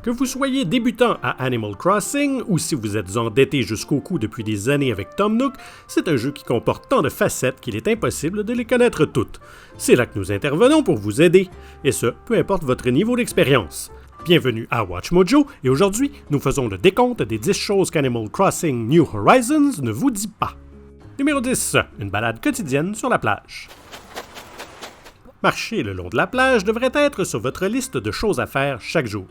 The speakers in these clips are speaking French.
Que vous soyez débutant à Animal Crossing ou si vous êtes endetté jusqu'au cou depuis des années avec Tom Nook, c'est un jeu qui comporte tant de facettes qu'il est impossible de les connaître toutes. C'est là que nous intervenons pour vous aider, et ce, peu importe votre niveau d'expérience. Bienvenue à Watch Mojo, et aujourd'hui, nous faisons le décompte des 10 choses qu'Animal Crossing New Horizons ne vous dit pas. Numéro 10. Une balade quotidienne sur la plage. Marcher le long de la plage devrait être sur votre liste de choses à faire chaque jour.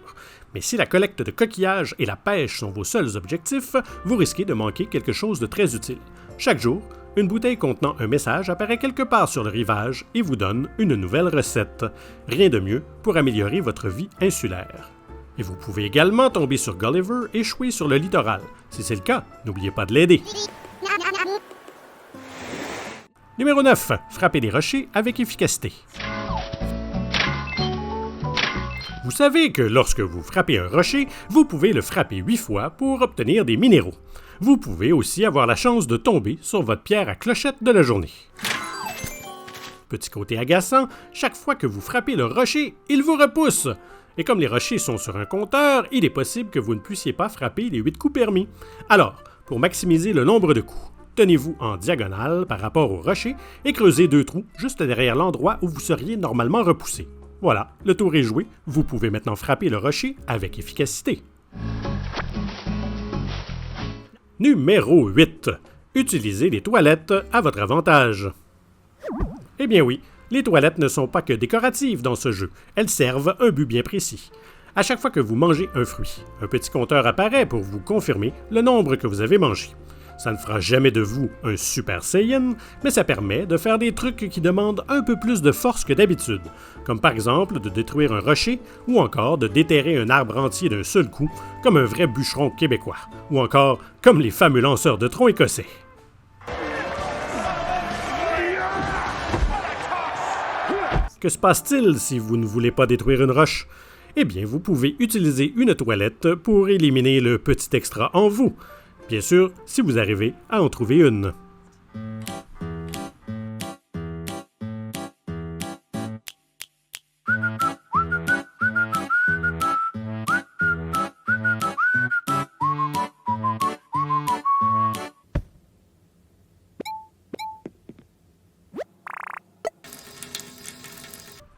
Mais si la collecte de coquillages et la pêche sont vos seuls objectifs, vous risquez de manquer quelque chose de très utile. Chaque jour, une bouteille contenant un message apparaît quelque part sur le rivage et vous donne une nouvelle recette. Rien de mieux pour améliorer votre vie insulaire. Et vous pouvez également tomber sur Gulliver échoué sur le littoral. Si c'est le cas, n'oubliez pas de l'aider. Numéro 9. Frapper des rochers avec efficacité. Vous savez que lorsque vous frappez un rocher, vous pouvez le frapper 8 fois pour obtenir des minéraux. Vous pouvez aussi avoir la chance de tomber sur votre pierre à clochette de la journée. Petit côté agaçant, chaque fois que vous frappez le rocher, il vous repousse. Et comme les rochers sont sur un compteur, il est possible que vous ne puissiez pas frapper les 8 coups permis. Alors, pour maximiser le nombre de coups, tenez-vous en diagonale par rapport au rocher et creusez 2 trous juste derrière l'endroit où vous seriez normalement repoussé. Voilà, le tour est joué, vous pouvez maintenant frapper le rocher avec efficacité. Numéro 8. Utilisez les toilettes à votre avantage. Eh bien oui, les toilettes ne sont pas que décoratives dans ce jeu, elles servent un but bien précis. À chaque fois que vous mangez un fruit, un petit compteur apparaît pour vous confirmer le nombre que vous avez mangé. Ça ne fera jamais de vous un Super Saiyan, mais ça permet de faire des trucs qui demandent un peu plus de force que d'habitude, comme par exemple de détruire un rocher ou encore de déterrer un arbre entier d'un seul coup, comme un vrai bûcheron québécois, ou encore comme les fameux lanceurs de troncs écossais. Que se passe-t-il si vous ne voulez pas détruire une roche? Eh bien, vous pouvez utiliser une toilette pour éliminer le petit extra en vous. Bien sûr, si vous arrivez à en trouver une.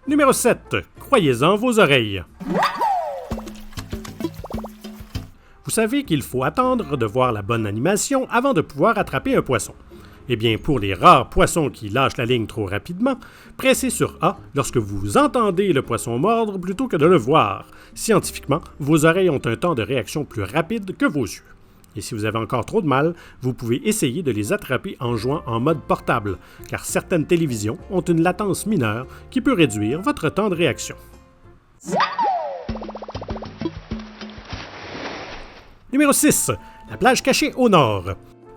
Numéro 7. Croyez-en vos oreilles. Vous savez qu'il faut attendre de voir la bonne animation avant de pouvoir attraper un poisson. Eh bien, pour les rares poissons qui lâchent la ligne trop rapidement, pressez sur A lorsque vous entendez le poisson mordre plutôt que de le voir. Scientifiquement, vos oreilles ont un temps de réaction plus rapide que vos yeux. Et si vous avez encore trop de mal, vous pouvez essayer de les attraper en jouant en mode portable, car certaines télévisions ont une latence mineure qui peut réduire votre temps de réaction. Numéro 6. La plage cachée au nord.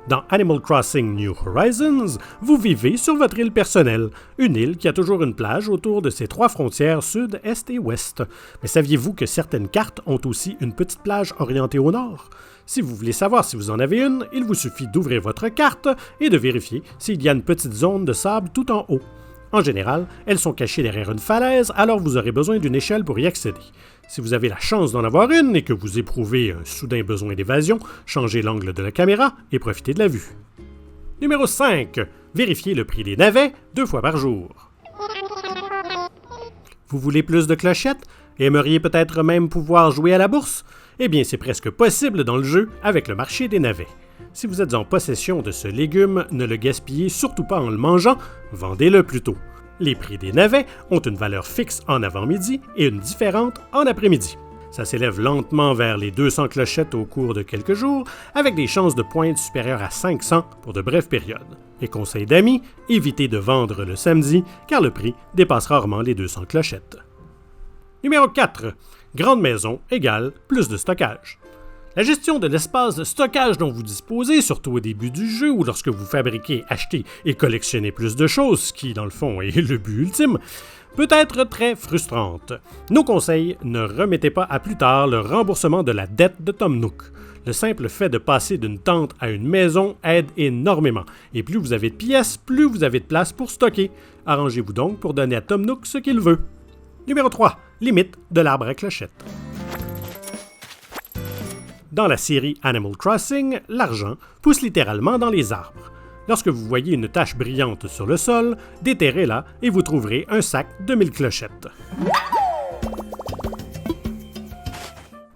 Dans Animal Crossing New Horizons, vous vivez sur votre île personnelle, une île qui a toujours une plage autour de ses 3 frontières sud, est et ouest. Mais saviez-vous que certaines cartes ont aussi une petite plage orientée au nord? Si vous voulez savoir si vous en avez une, il vous suffit d'ouvrir votre carte et de vérifier s'il y a une petite zone de sable tout en haut. En général, elles sont cachées derrière une falaise, alors vous aurez besoin d'une échelle pour y accéder. Si vous avez la chance d'en avoir une et que vous éprouvez un soudain besoin d'évasion, changez l'angle de la caméra et profitez de la vue. Numéro 5. Vérifiez le prix des navets 2 fois par jour. Vous voulez plus de clochettes? Aimeriez peut-être même pouvoir jouer à la bourse? Eh bien, c'est presque possible dans le jeu avec le marché des navets. Si vous êtes en possession de ce légume, ne le gaspillez surtout pas en le mangeant, vendez-le plutôt. Les prix des navets ont une valeur fixe en avant-midi et une différente en après-midi. Ça s'élève lentement vers les 200 clochettes au cours de quelques jours, avec des chances de pointe supérieures à 500 pour de brèves périodes. Et conseil d'amis, évitez de vendre le samedi, car le prix dépasse rarement les 200 clochettes. Numéro 4. Grande maison égale plus de stockage. La gestion de l'espace de stockage dont vous disposez, surtout au début du jeu ou lorsque vous fabriquez, achetez et collectionnez plus de choses, ce qui, dans le fond, est le but ultime, peut être très frustrante. Nos conseils, ne remettez pas à plus tard le remboursement de la dette de Tom Nook. Le simple fait de passer d'une tente à une maison aide énormément. Et plus vous avez de pièces, plus vous avez de place pour stocker. Arrangez-vous donc pour donner à Tom Nook ce qu'il veut. Numéro 3. Limite de l'arbre à clochette. Dans la série Animal Crossing, l'argent pousse littéralement dans les arbres. Lorsque vous voyez une tache brillante sur le sol, déterrez-la et vous trouverez un sac de 1000 clochettes.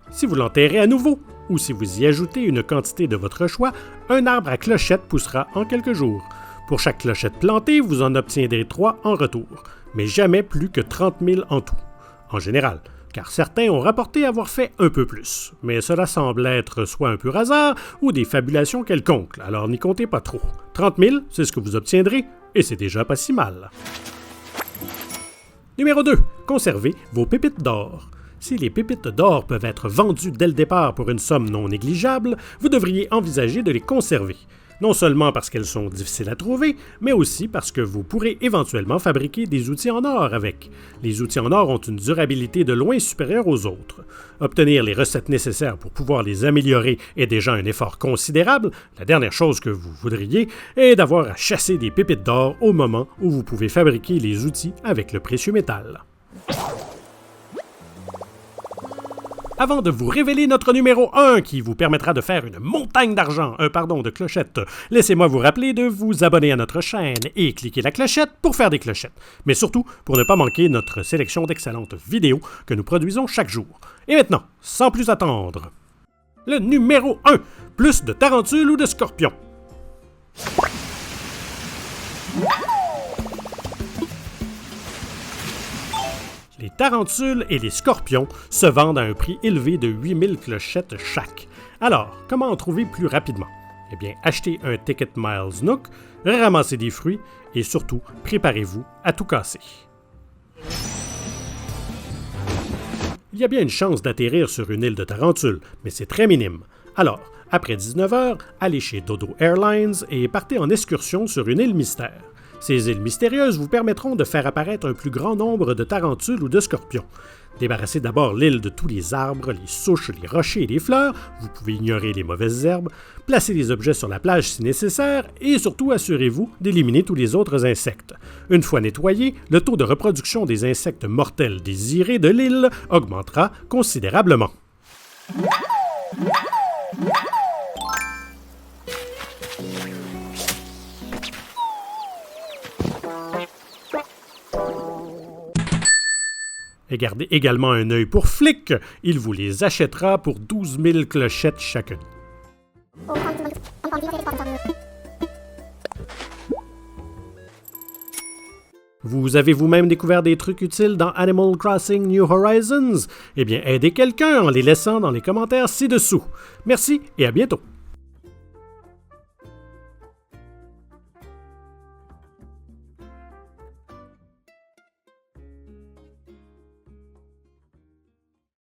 Si vous l'enterrez à nouveau, ou si vous y ajoutez une quantité de votre choix, un arbre à clochettes poussera en quelques jours. Pour chaque clochette plantée, vous en obtiendrez 3 en retour, mais jamais plus que 30 000 en tout, en général, car certains ont rapporté avoir fait un peu plus. Mais cela semble être soit un pur hasard ou des fabulations quelconques, alors n'y comptez pas trop. 30 000, c'est ce que vous obtiendrez, et c'est déjà pas si mal. Numéro 2. Conservez vos pépites d'or. Si les pépites d'or peuvent être vendues dès le départ pour une somme non négligeable, vous devriez envisager de les conserver. Non seulement parce qu'elles sont difficiles à trouver, mais aussi parce que vous pourrez éventuellement fabriquer des outils en or avec. Les outils en or ont une durabilité de loin supérieure aux autres. Obtenir les recettes nécessaires pour pouvoir les améliorer est déjà un effort considérable. La dernière chose que vous voudriez est d'avoir à chasser des pépites d'or au moment où vous pouvez fabriquer les outils avec le précieux métal. Avant de vous révéler notre numéro 1 qui vous permettra de faire une montagne de clochettes, laissez-moi vous rappeler de vous abonner à notre chaîne et cliquer la clochette pour faire des clochettes, mais surtout pour ne pas manquer notre sélection d'excellentes vidéos que nous produisons chaque jour. Et maintenant, sans plus attendre, le numéro 1, plus de tarentules ou de scorpions? Les tarentules et les scorpions se vendent à un prix élevé de 8000 clochettes chaque. Alors, comment en trouver plus rapidement? Eh bien, achetez un Ticket Miles Nook, ramassez des fruits et surtout, préparez-vous à tout casser. Il y a bien une chance d'atterrir sur une île de tarentules, mais c'est très minime. Alors, après 19h, allez chez Dodo Airlines et partez en excursion sur une île mystère. Ces îles mystérieuses vous permettront de faire apparaître un plus grand nombre de tarentules ou de scorpions. Débarrassez d'abord l'île de tous les arbres, les souches, les rochers et les fleurs, vous pouvez ignorer les mauvaises herbes, placez les objets sur la plage si nécessaire et surtout assurez-vous d'éliminer tous les autres insectes. Une fois nettoyé, le taux de reproduction des insectes mortels désirés de l'île augmentera considérablement. Et gardez également un œil pour Flick, il vous les achètera pour 12 000 clochettes chacune. Vous avez vous-même découvert des trucs utiles dans Animal Crossing New Horizons? Eh bien, aidez quelqu'un en les laissant dans les commentaires ci-dessous. Merci et à bientôt!